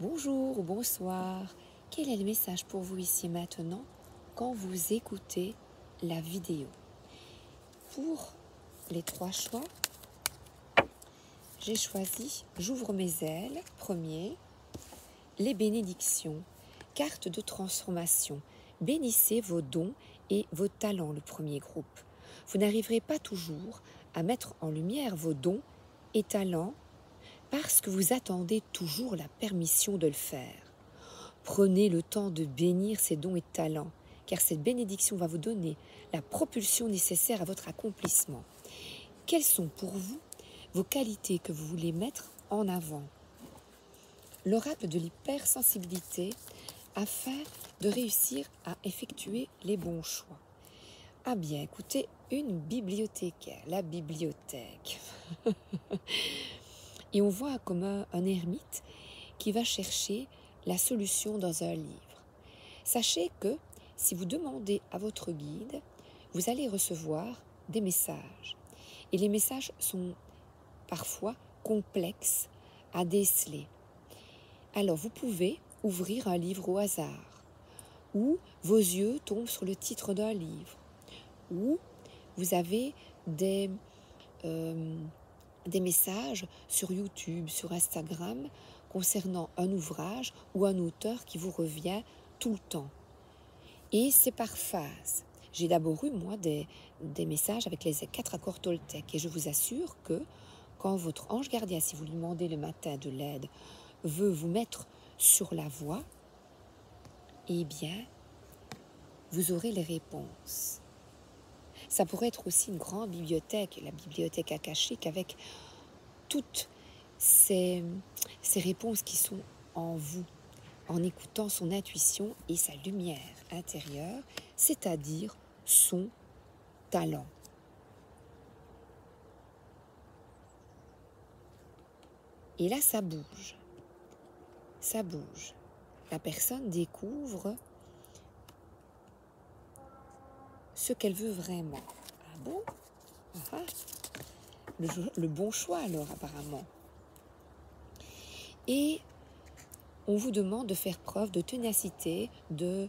Bonjour ou bonsoir, quel est le message pour vous ici et maintenant quand vous écoutez la vidéo? Pour les 3 choix, j'ai choisi J'ouvre mes ailes, premier, les bénédictions, carte de transformation, bénissez vos dons et vos talents, le premier groupe. Vous n'arriverez pas toujours à mettre en lumière vos dons et talents parce que vous attendez toujours la permission de le faire. Prenez le temps de bénir ces dons et talents, car cette bénédiction va vous donner la propulsion nécessaire à votre accomplissement. Quelles sont pour vous vos qualités que vous voulez mettre en avant? L'oracle de l'hypersensibilité afin de réussir à effectuer les bons choix. Ah bien, écoutez, une bibliothécaire, la bibliothèque. Et on voit comme un ermite qui va chercher la solution dans un livre. Sachez que si vous demandez à votre guide, vous allez recevoir des messages. Et les messages sont parfois complexes à déceler. Alors vous pouvez ouvrir un livre au hasard, ou vos yeux tombent sur le titre d'un livre, ou vous avez des messages sur YouTube, sur Instagram, concernant un ouvrage ou un auteur qui vous revient tout le temps. Et c'est par phase. J'ai d'abord eu, moi, des messages avec les 4 accords Toltec. Et je vous assure que quand votre ange gardien, si vous lui demandez le matin de l'aide, veut vous mettre sur la voie, eh bien, vous aurez les réponses. Ça pourrait être aussi une grande bibliothèque, la bibliothèque akashique, avec toutes ces réponses qui sont en vous, en écoutant son intuition et sa lumière intérieure, c'est-à-dire son talent. Et là, ça bouge. Ça bouge. La personne découvre ce qu'elle veut vraiment. Ah bon? Ah, le bon choix alors, apparemment. Et on vous demande de faire preuve de ténacité, de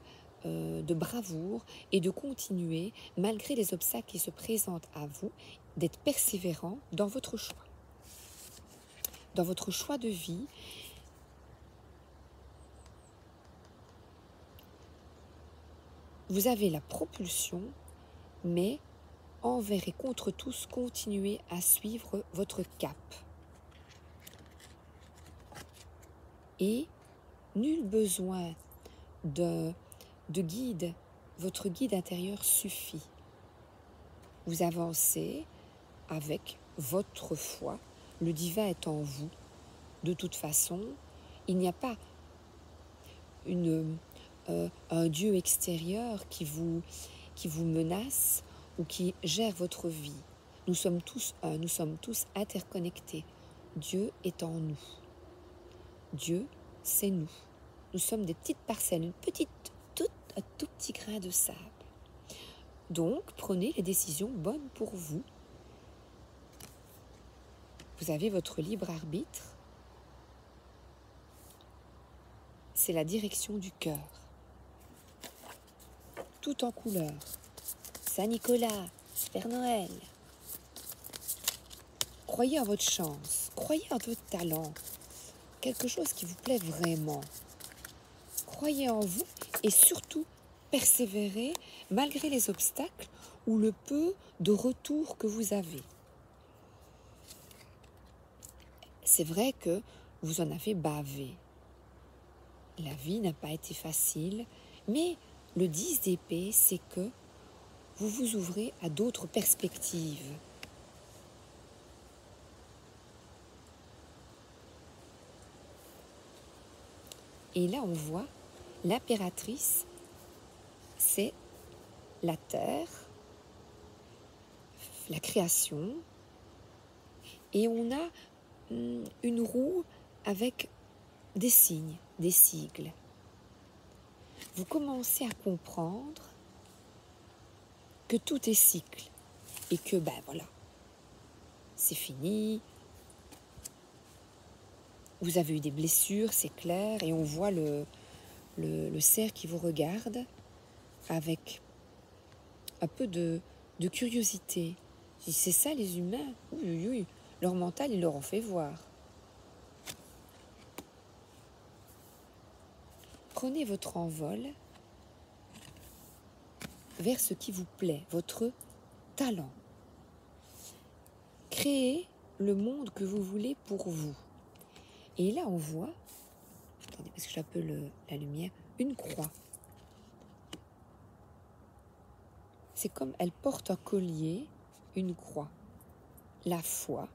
bravoure et de continuer, malgré les obstacles qui se présentent à vous, d'être persévérant dans votre choix. Dans votre choix de vie, vous avez la propulsion, mais envers et contre tous, continuez à suivre votre cap. Et nul besoin de guide, votre guide intérieur suffit. Vous avancez avec votre foi, le divin est en vous. De toute façon, il n'y a pas un Dieu extérieur qui vous menace ou qui gère votre vie. Nous sommes tous un, nous sommes tous interconnectés. Dieu est en nous. Dieu, c'est nous. Nous sommes des petites parcelles, un tout petit grain de sable. Donc, prenez les décisions bonnes pour vous. Vous avez votre libre arbitre. C'est la direction du cœur. Tout en couleur. Saint-Nicolas, Père Noël. Croyez en votre chance, croyez en votre talent, quelque chose qui vous plaît vraiment. Croyez en vous et surtout persévérez malgré les obstacles ou le peu de retour que vous avez. C'est vrai que vous en avez bavé. La vie n'a pas été facile, mais le 10 d'épée, c'est que vous vous ouvrez à d'autres perspectives. Et là, on voit l'impératrice, c'est la terre, la création, et on a une roue avec des signes, des sigles. Vous commencez à comprendre que tout est cycle et que, ben voilà, c'est fini, Vous avez eu des blessures, c'est clair, et on voit le cerf qui vous regarde avec un peu de curiosité. Si c'est ça les humains, oui, oui, oui, leur mental, ils leur ont fait voir. Prenez votre envol vers ce qui vous plaît, votre talent. Créez le monde que vous voulez pour vous. Et là, on voit, attendez, parce que j'ai un peu la lumière, une croix. C'est comme elle porte un collier, une croix. La foi,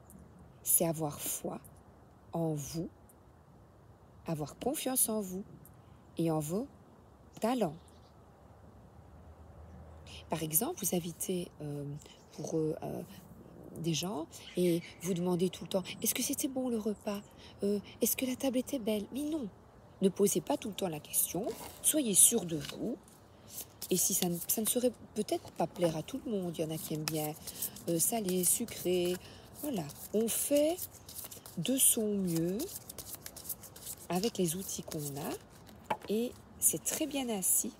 c'est avoir foi en vous, avoir confiance en vous et en vos talents. Par exemple, vous invitez pour des gens et vous demandez tout le temps « Est-ce que c'était bon le repas Est-ce que la table était belle ?» Mais non, ne posez pas tout le temps la question, soyez sûr de vous. Et si ça ne saurait peut-être pas plaire à tout le monde, il y en a qui aiment bien salé, sucré, voilà. On fait de son mieux avec les outils qu'on a et c'est très bien ainsi.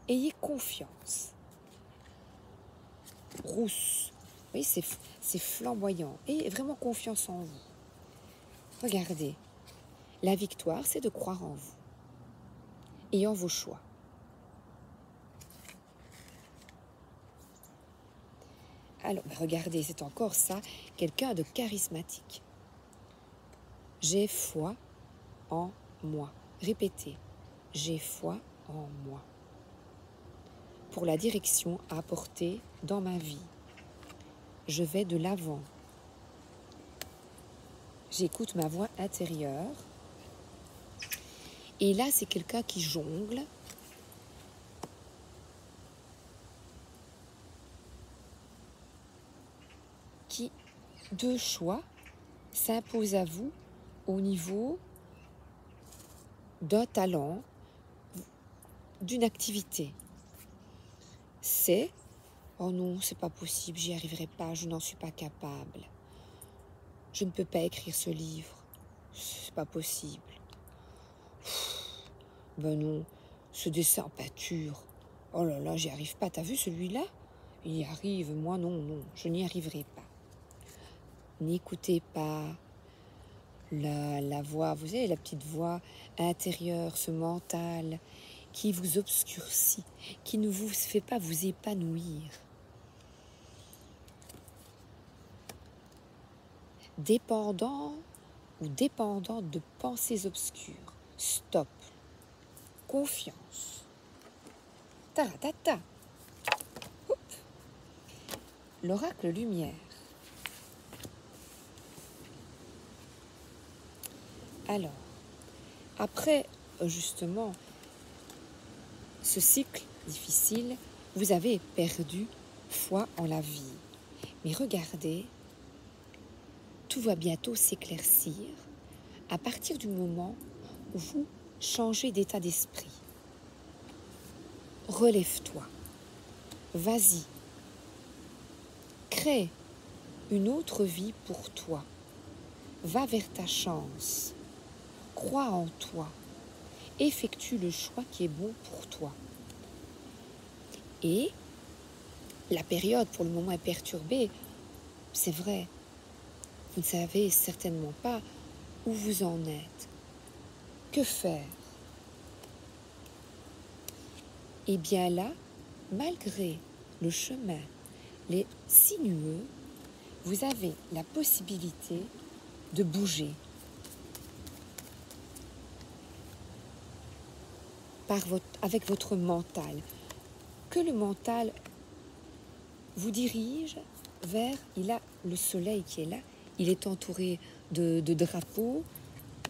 Ayez confiance. Rousse, oui, c'est flamboyant. Ayez vraiment confiance en vous. Regardez, la victoire, c'est de croire en vous et en vos choix. Alors, regardez, c'est encore ça, quelqu'un de charismatique. J'ai foi en moi. Répétez, j'ai foi en moi. Pour la direction à apporter dans ma vie. Je vais de l'avant. J'écoute ma voix intérieure. Et là, c'est quelqu'un qui jongle. Qui, deux choix, s'impose à vous au niveau d'un talent, d'une activité. C'est « Oh non, c'est pas possible, j'y arriverai pas, je n'en suis pas capable. Je ne peux pas écrire ce livre, c'est pas possible. Ben non, ce dessin en peinture, oh là là, j'y arrive pas, t'as vu celui-là? Il y arrive, moi non, non, je n'y arriverai pas. » N'écoutez pas la voix, vous savez, la petite voix intérieure, ce mental qui vous obscurcit, qui ne vous fait pas vous épanouir. Dépendant ou dépendante de pensées obscures. Stop. Confiance. Taratata. L'oracle lumière. Alors, après justement ce cycle difficile, vous avez perdu foi en la vie. Mais regardez, tout va bientôt s'éclaircir à partir du moment où vous changez d'état d'esprit. Relève-toi, vas-y, crée une autre vie pour toi, va vers ta chance, crois en toi, effectue le choix qui est bon pour toi. Et la période pour le moment est perturbée, c'est vrai, vous ne savez certainement pas où vous en êtes. Que faire? Et bien là, malgré le chemin, les sinueux, vous avez la possibilité de bouger. Avec votre mental. Que le mental vous dirige vers, il a le soleil qui est là, il est entouré de drapeaux,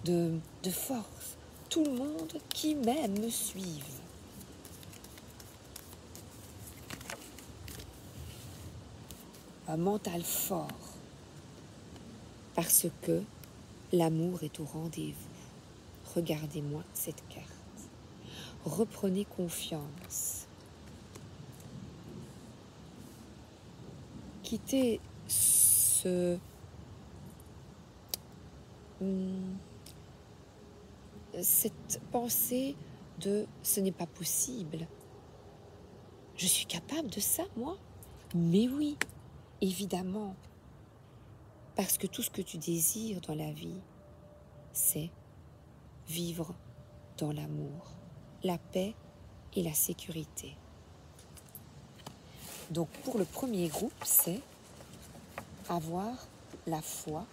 de force. Tout le monde qui m'aime me suive. Un mental fort, parce que l'amour est au rendez-vous. Regardez-moi cette carte. Reprenez confiance. Quittez cette pensée de « ce n'est pas possible ». Je suis capable de ça, moi? Mais oui, évidemment. Parce que tout ce que tu désires dans la vie, c'est vivre dans l'amour, la paix et la sécurité. Donc pour le premier groupe, c'est avoir la foi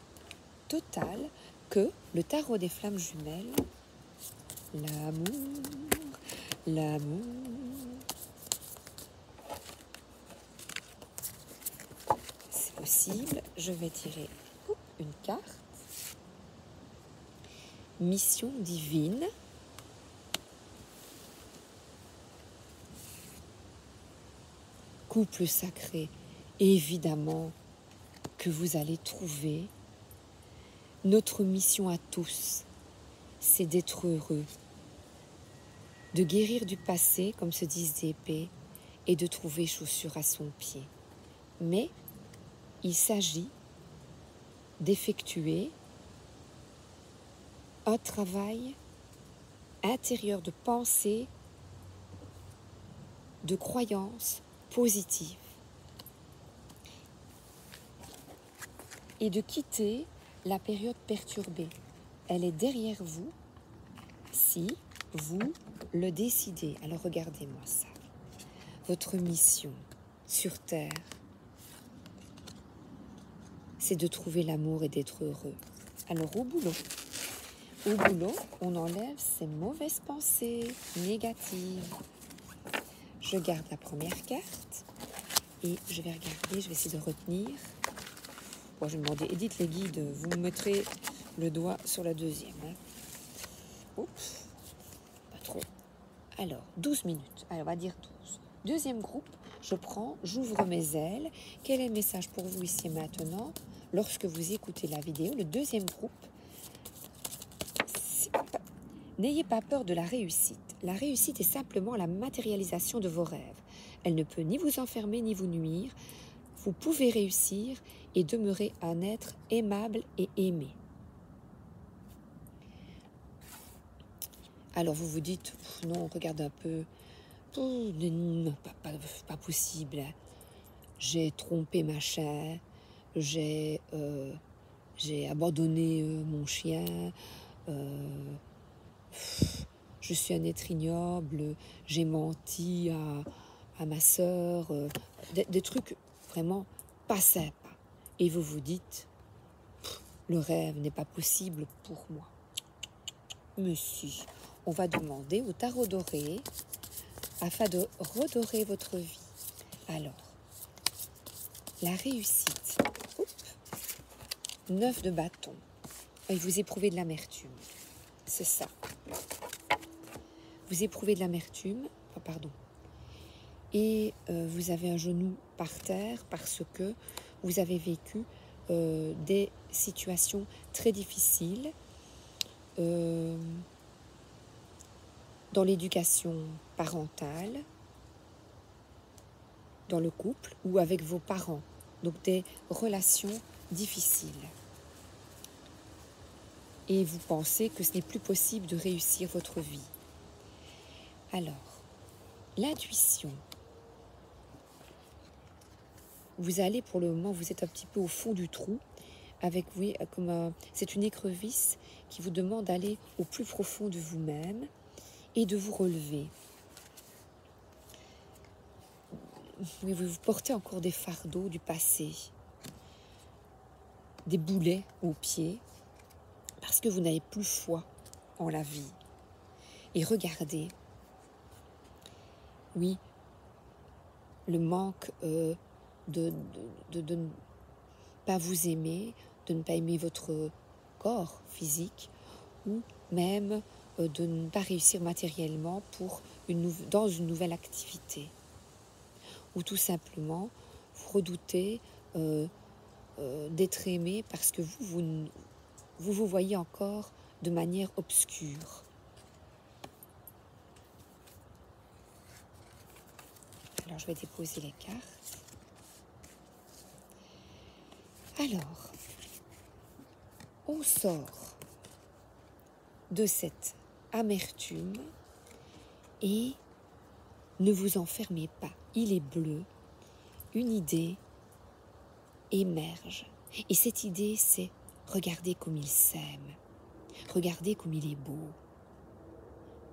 totale que le tarot des flammes jumelles, l'amour, l'amour, c'est possible. Je vais tirer une carte. Mission divine. Couple sacré, évidemment que vous allez trouver. Notre mission à tous, c'est d'être heureux, de guérir du passé, comme se disent des épées, et de trouver chaussure à son pied. Mais il s'agit d'effectuer un travail intérieur de pensée, de croyance positive, et de quitter la période perturbée. Elle est derrière vous si vous le décidez. Alors regardez-moi ça. Votre mission sur Terre, c'est de trouver l'amour et d'être heureux. Alors au boulot, on enlève ces mauvaises pensées négatives. Je garde la première carte et je vais regarder, je vais essayer de retenir. Bon, je vais demander, Edith les guides, vous me mettrez le doigt sur la deuxième. Hein. Oups, pas trop. Alors, 12 minutes. Alors, on va dire 12. Deuxième groupe, j'ouvre mes ailes. Quel est le message pour vous ici et maintenant? Lorsque vous écoutez la vidéo, le deuxième groupe, n'ayez pas peur de la réussite. La réussite est simplement la matérialisation de vos rêves. Elle ne peut ni vous enfermer ni vous nuire. Vous pouvez réussir et demeurer un être aimable et aimé. Alors vous vous dites, non, regarde un peu, non, pas possible. J'ai trompé machin, j'ai abandonné mon chien, je suis un être ignoble, j'ai menti à ma sœur, des trucs vraiment pas sympas. Et vous vous dites, le rêve n'est pas possible pour moi. Mais si, on va demander au tarot doré afin de redorer votre vie. Alors, la réussite. Oups. 9 de bâton. Et vous éprouvez de l'amertume. C'est ça. Vous éprouvez de l'amertume. Oh, pardon. Et vous avez un genou par terre parce que vous avez vécu des situations très difficiles dans l'éducation parentale, dans le couple ou avec vos parents. Donc des relations difficiles. Et vous pensez que ce n'est plus possible de réussir votre vie. Alors, l'intuition. Vous allez, pour le moment, vous êtes un petit peu au fond du trou. Avec, oui, c'est une écrevisse qui vous demande d'aller au plus profond de vous-même et de vous relever. Oui, vous portez encore des fardeaux du passé, des boulets aux pieds, parce que vous n'avez plus foi en la vie. Et regardez, oui, le manque de ne pas vous aimer, de ne pas aimer votre corps physique, ou même de ne pas réussir matériellement dans une nouvelle activité. Ou tout simplement, vous redoutez d'être aimé parce que vous voyez encore de manière obscure. Alors, je vais déposer les cartes. Alors, on sort de cette amertume et ne vous enfermez pas. Il est bleu. Une idée émerge. Et cette idée, c'est regardez comme il s'aime. Regardez comme il est beau.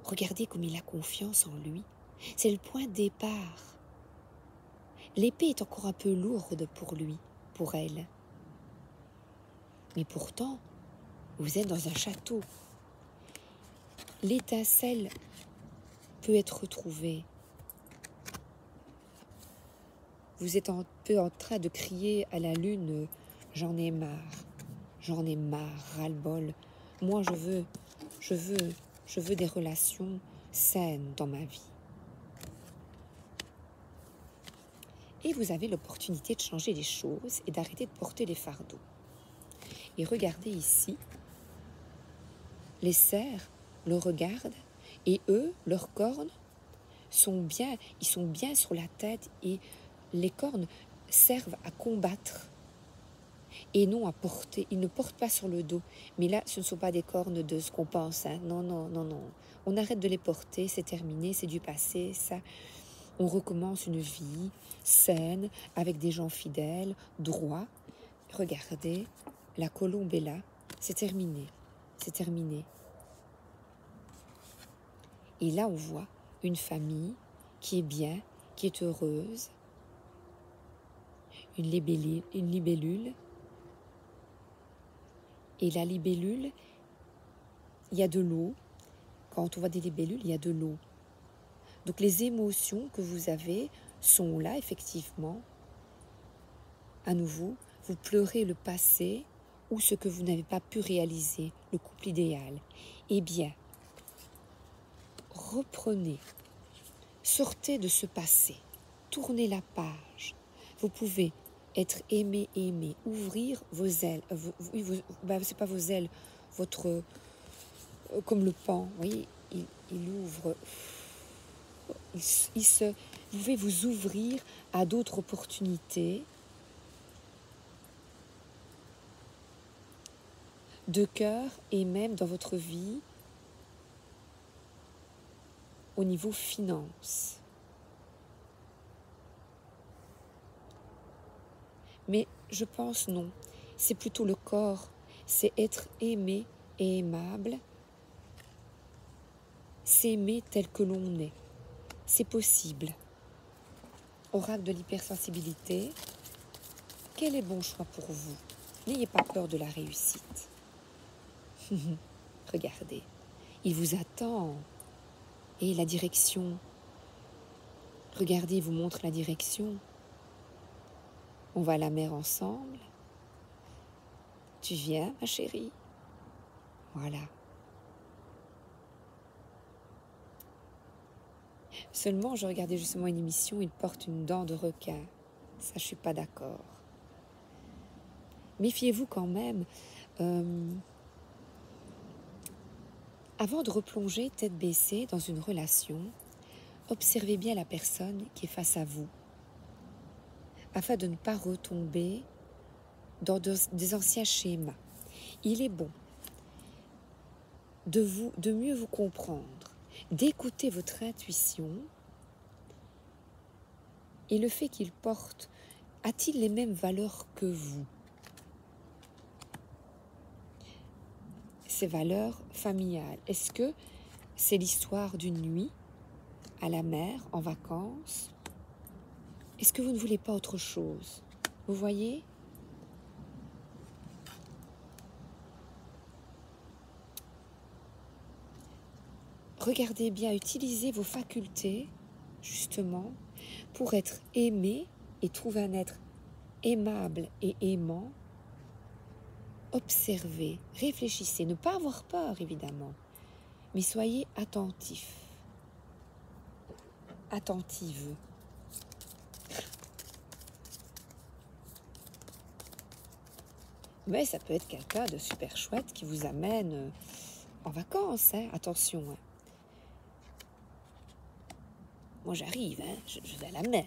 Regardez comme il a confiance en lui. C'est le point de départ. L'épée est encore un peu lourde pour lui, pour elle. Mais pourtant, vous êtes dans un château. L'étincelle peut être retrouvée. Vous êtes un peu en train de crier à la lune, j'en ai marre, ras-le-bol. Moi, je veux des relations saines dans ma vie. Et vous avez l'opportunité de changer les choses et d'arrêter de porter les fardeaux. Et regardez ici, les cerfs le regardent et eux, leurs cornes, ils sont bien sur la tête et les cornes servent à combattre et non à porter. Ils ne portent pas sur le dos. Mais là, ce ne sont pas des cornes de ce qu'on pense. Hein. Non. On arrête de les porter, c'est terminé, c'est du passé, ça. On recommence une vie saine, avec des gens fidèles, droits. Regardez, la colombe est là, c'est terminé, c'est terminé. Et là, on voit une famille qui est bien, qui est heureuse, une libellule. Et la libellule, il y a de l'eau. Quand on voit des libellules, il y a de l'eau. Donc les émotions que vous avez sont là, effectivement. À nouveau, vous pleurez le passé ou ce que vous n'avez pas pu réaliser, le couple idéal. Eh bien, reprenez, sortez de ce passé, tournez la page. Vous pouvez être aimé, ouvrir vos ailes. C'est pas vos ailes, votre... comme le pan, oui, il ouvre... vous pouvez vous ouvrir à d'autres opportunités de cœur et même dans votre vie au niveau finance. Mais je pense non, c'est plutôt le corps, c'est être aimé et aimable, s'aimer tel que l'on est. C'est possible. Oracle de l'hypersensibilité, quel est bon choix pour vous? N'ayez pas peur de la réussite. Regardez, il vous attend. Et la direction. Regardez, il vous montre la direction. On va à la mer ensemble. Tu viens, ma chérie? Voilà. Seulement, je regardais justement une émission, il porte une dent de requin. Ça, je suis pas d'accord. Méfiez-vous quand même. Avant de replonger tête baissée dans une relation, observez bien la personne qui est face à vous, afin de ne pas retomber dans des anciens schémas. Il est bon de mieux vous comprendre, d'écouter votre intuition et le fait qu'il porte, a-t-il les mêmes valeurs que vous? Ces valeurs familiales, est-ce que c'est l'histoire d'une nuit à la mer, en vacances? Est-ce que vous ne voulez pas autre chose? Vous voyez? Regardez bien, utilisez vos facultés, justement, pour être aimé et trouver un être aimable et aimant. Observez, réfléchissez, ne pas avoir peur, évidemment, mais soyez attentif, attentive. Mais ça peut être quelqu'un de super chouette qui vous amène en vacances, hein, attention. Hein. Moi j'arrive, hein, je vais à la mer.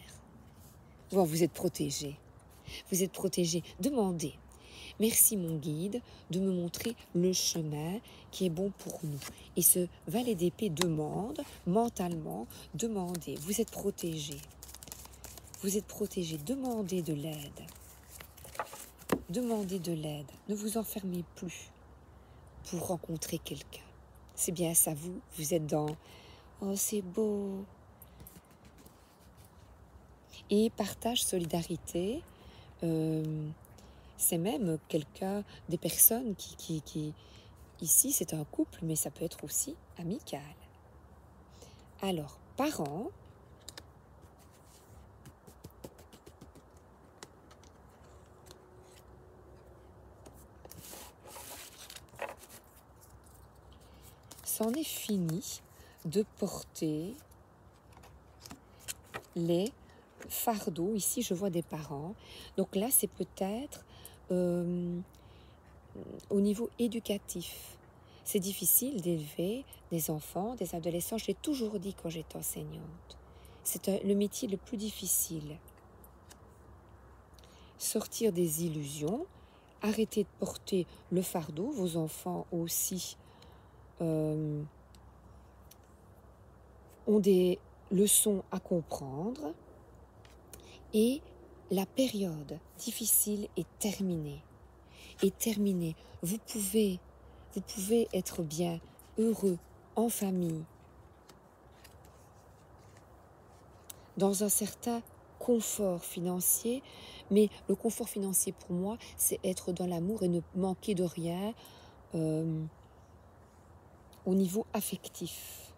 Vous êtes protégé. Vous êtes protégé. Demandez. Merci mon guide de me montrer le chemin qui est bon pour nous. Et ce valet d'épée demande, mentalement, demandez. Vous êtes protégé. Vous êtes protégé. Demandez de l'aide. Demandez de l'aide. Ne vous enfermez plus pour rencontrer quelqu'un. C'est bien ça, vous êtes dans « Oh, c'est beau !» Et partage, solidarité, c'est même quelqu'un, des personnes qui ici c'est un couple, mais ça peut être aussi amical. Alors, parents, c'en est fini de porter les fardeaux. Ici, je vois des parents. Donc là, c'est peut-être au niveau éducatif. C'est difficile d'élever des enfants, des adolescents. Je l'ai toujours dit quand j'étais enseignante. C'est le métier le plus difficile. Sortir des illusions, arrêter de porter le fardeau. Vos enfants aussi ont des leçons à comprendre. Et la période difficile est terminée. Vous pouvez être bien, heureux, en famille, dans un certain confort financier. Mais le confort financier pour moi, c'est être dans l'amour et ne manquer de rien au niveau affectif.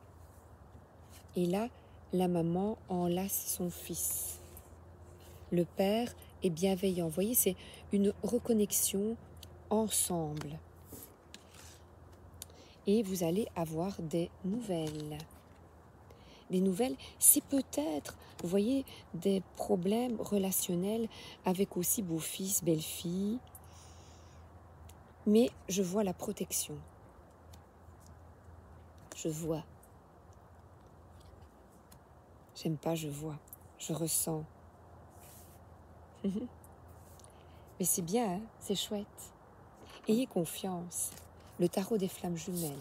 Et là, la maman enlace son fils. Le père est bienveillant. Vous voyez, c'est une reconnexion ensemble. Et vous allez avoir des nouvelles. Des nouvelles, c'est peut-être, vous voyez, des problèmes relationnels avec aussi beau-fils, belle-fille. Mais je vois la protection. Je vois. J'aime pas, je vois. Je ressens. Mais c'est bien, hein, c'est chouette. Ayez confiance. Le tarot des flammes jumelles.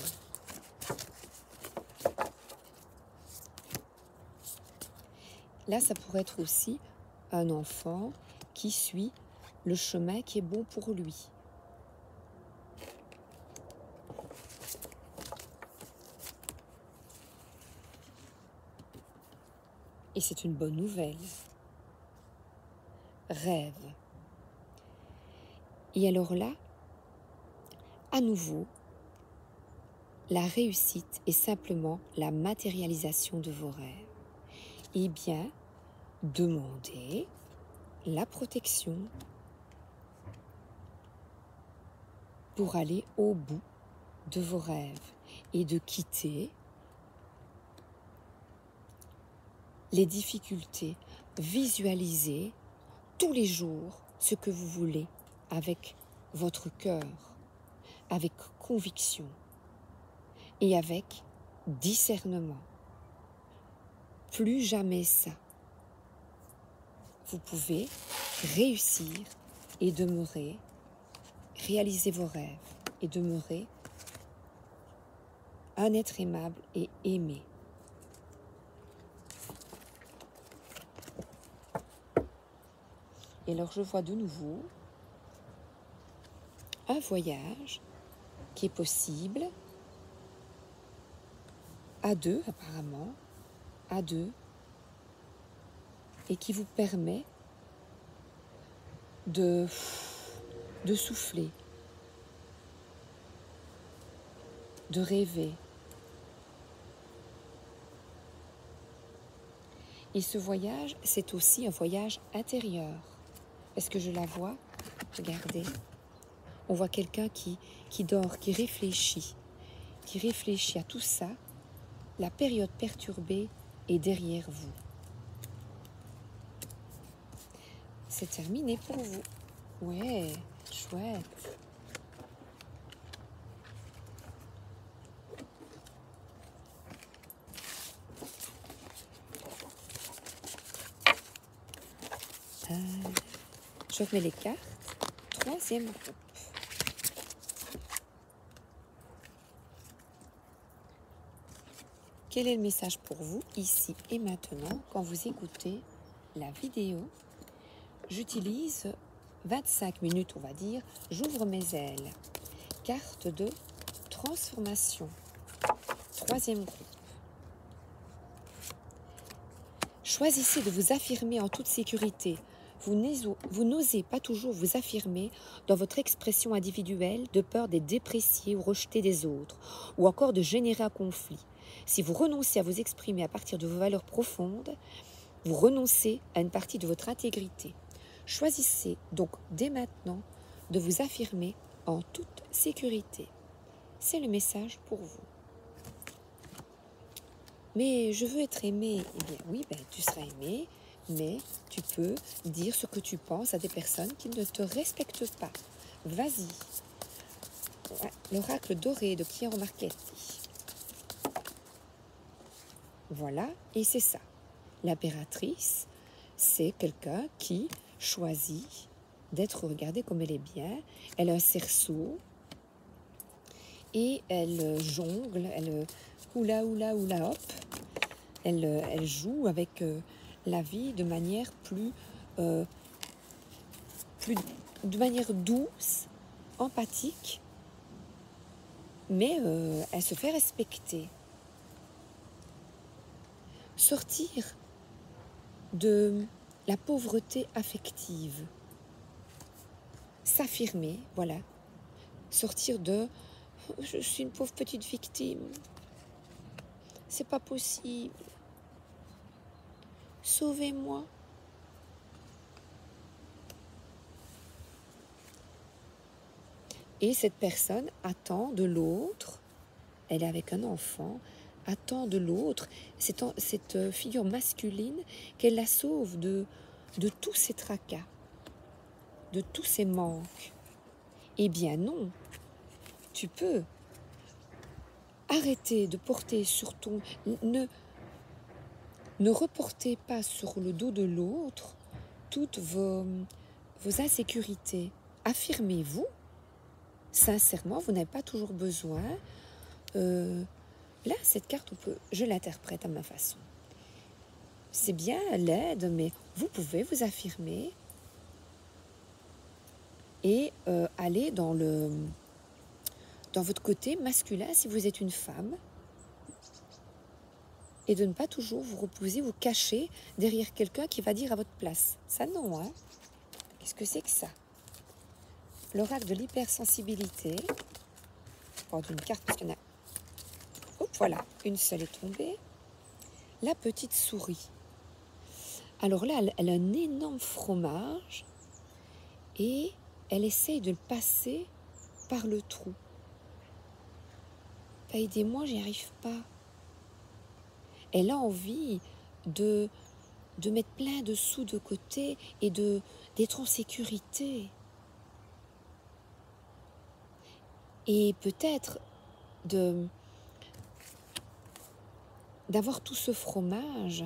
Là, ça pourrait être aussi un enfant qui suit le chemin qui est bon pour lui. Et c'est une bonne nouvelle. Rêve. Et alors là, à nouveau, la réussite est simplement la matérialisation de vos rêves. Eh bien, demandez la protection pour aller au bout de vos rêves et de quitter les difficultés. Visualisez tous les jours ce que vous voulez avec votre cœur, avec conviction et avec discernement. Plus jamais ça. Vous pouvez réussir et demeurer, réaliser vos rêves et demeurer un être aimable et aimé. Et alors je vois de nouveau un voyage qui est possible à deux apparemment, à deux, et qui vous permet de souffler, de rêver. Et ce voyage, c'est aussi un voyage intérieur. Est-ce que je la vois? Regardez. On voit quelqu'un qui dort, qui réfléchit à tout ça. La période perturbée est derrière vous. C'est terminé pour vous. Ouais, chouette. Je remets les cartes. Troisième groupe. quel est le message pour vous ici et maintenant quand vous écoutez la vidéo? J'utilise 25 minutes, on va dire. J'ouvre mes ailes. Carte de transformation. Troisième groupe. Choisissez de vous affirmer en toute sécurité. Vous n'osez pas toujours vous affirmer dans votre expression individuelle de peur d'être déprécié ou rejeté des autres, ou encore de générer un conflit. Si vous renoncez à vous exprimer à partir de vos valeurs profondes, vous renoncez à une partie de votre intégrité. Choisissez donc dès maintenant de vous affirmer en toute sécurité. C'est le message pour vous. Mais je veux être aimé. Eh bien oui, tu seras aimé, mais tu peux dire ce que tu penses à des personnes qui ne te respectent pas. Vas-y. L'oracle doré de Chiara Marchetti. Voilà, et c'est ça. L'impératrice, c'est quelqu'un qui choisit d'être regardée comme elle est bien. Elle a un cerceau et elle jongle, elle oula hop. Elle joue avec la vie de manière de manière douce, empathique, mais elle se fait respecter. Sortir de la pauvreté affective, s'affirmer, voilà. Sortir de « je suis une pauvre petite victime, c'est pas possible, sauvez-moi ». Et cette personne attend de l'autre, elle est avec un enfant, attend de l'autre, cette figure masculine, qu'elle la sauve de tous ses tracas, de tous ses manques. Eh bien non, tu peux arrêter de porter sur ton... Ne reportez pas sur le dos de l'autre toutes vos insécurités. Affirmez-vous. Sincèrement, vous n'avez pas toujours besoin. Là, cette carte, je l'interprète à ma façon. C'est bien l'aide, mais vous pouvez vous affirmer et aller dans votre côté masculin si vous êtes une femme, et de ne pas toujours vous reposer, vous cacher derrière quelqu'un qui va dire à votre place. Ça non, hein? Qu'est-ce que c'est que ça? L'oracle de l'hypersensibilité. Je prends une carte parce qu'il y en a... Oh, voilà, une seule est tombée. La petite souris. Alors là, elle a un énorme fromage et elle essaye de le passer par le trou. Aidez-moi, j'y arrive pas. Elle a envie de mettre plein de sous de côté et d'être en sécurité. Et peut-être d'avoir tout ce fromage,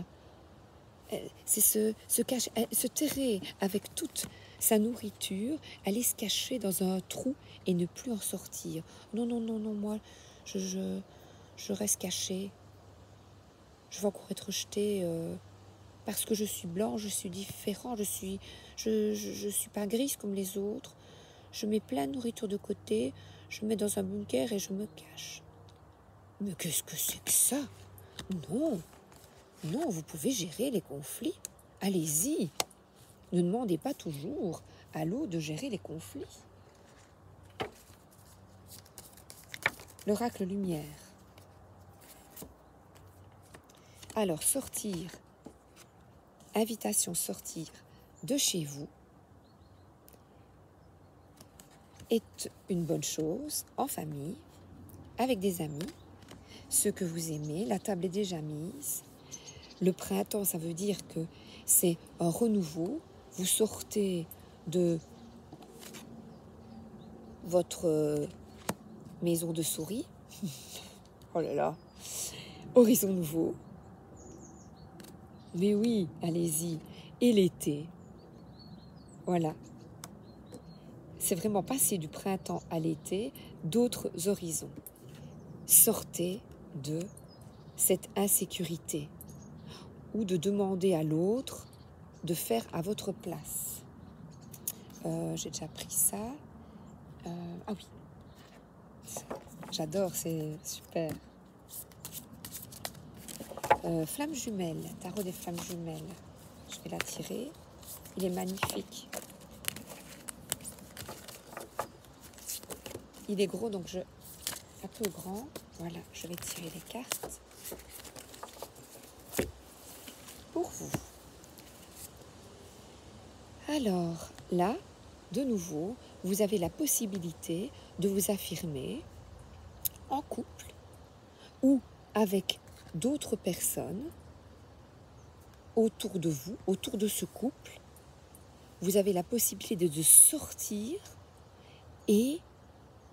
c'est se terrer avec toute sa nourriture, aller se cacher dans un trou et ne plus en sortir. Non, moi, je reste cachée. Je vais encore être rejetée parce que je suis blanche, je suis différente, je suis pas grise comme les autres. Je mets plein de nourriture de côté, je me mets dans un bunker et je me cache. Mais qu'est-ce que c'est que ça? Non, vous pouvez gérer les conflits. Allez-y. Ne demandez pas toujours à l'autre de gérer les conflits. L'oracle lumière. Alors, invitation sortir de chez vous est une bonne chose, en famille, avec des amis, ceux que vous aimez. La table est déjà mise. Le printemps, ça veut dire que c'est un renouveau. Vous sortez de votre maison de souris. Oh là là, horizon nouveau. Mais oui, allez-y. Et l'été. Voilà. C'est vraiment passer du printemps à l'été, d'autres horizons. Sortez de cette insécurité ou de demander à l'autre de faire à votre place. J'ai déjà pris ça. Ah oui, j'adore, c'est super. Flamme jumelle, tarot des flammes jumelles. Je vais la tirer. Il est magnifique. Il est gros, donc un peu grand. Voilà, je vais tirer les cartes pour vous. Alors, là, de nouveau, vous avez la possibilité de vous affirmer en couple ou avec d'autres personnes autour de vous, autour de ce couple. Vous avez la possibilité de sortir et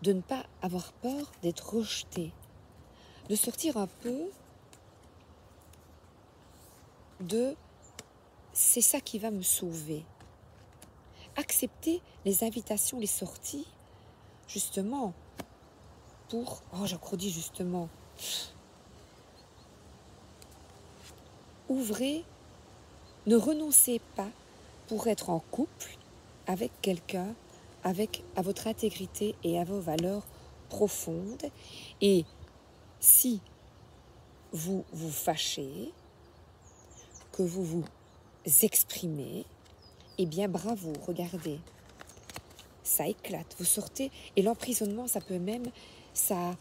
de ne pas avoir peur d'être rejeté, de sortir un peu de « c'est ça qui va me sauver ». Accepter les invitations, les sorties, justement, pour... Oh, j'ai encore dit justement. Ouvrez, ne renoncez pas pour être en couple avec quelqu'un, à votre intégrité et à vos valeurs profondes. Et si vous vous fâchez, que vous vous exprimez, eh bien bravo, regardez, ça éclate, vous sortez, et l'emprisonnement, ça peut même, ça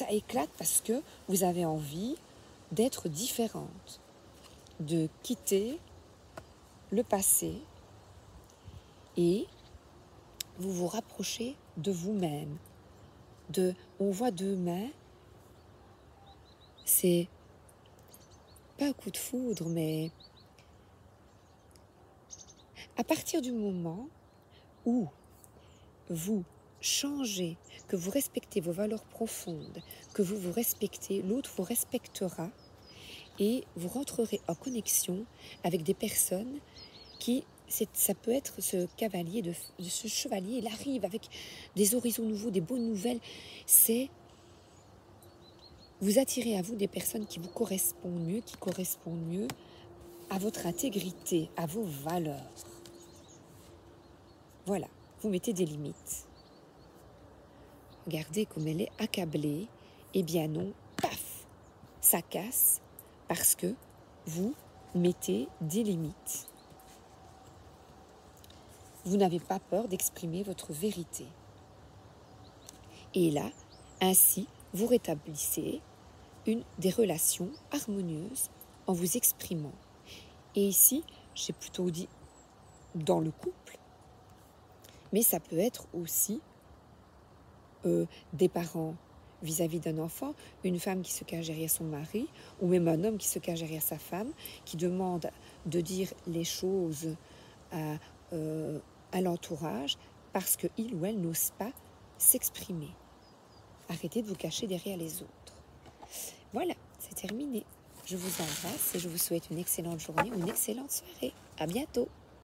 éclate parce que vous avez envie d'être différente, de quitter le passé et vous vous rapprochez de vous-même. On voit deux mains, c'est pas un coup de foudre, mais à partir du moment où vous changez, que vous respectez vos valeurs profondes, que vous vous respectez, l'autre vous respectera et vous rentrerez en connexion avec des personnes qui, ça peut être ce cavalier, de ce chevalier, il arrive avec des horizons nouveaux, des bonnes nouvelles. C'est vous attirez à vous des personnes qui vous correspondent mieux, qui correspondent mieux à votre intégrité, à vos valeurs. Voilà, vous mettez des limites. Regardez comme elle est accablée. Eh bien non, paf, ça casse parce que vous mettez des limites. Vous n'avez pas peur d'exprimer votre vérité. Et là, ainsi, vous rétablissez des relations harmonieuses en vous exprimant. Et ici, j'ai plutôt dit dans le couple, mais ça peut être aussi des parents vis-à-vis d'un enfant, une femme qui se cache derrière son mari, ou même un homme qui se cache derrière sa femme, qui demande de dire les choses à l'entourage parce qu'il ou elle n'ose pas s'exprimer. Arrêtez de vous cacher derrière les autres. Voilà, c'est terminé. Je vous embrasse et je vous souhaite une excellente journée ou une excellente soirée. À bientôt.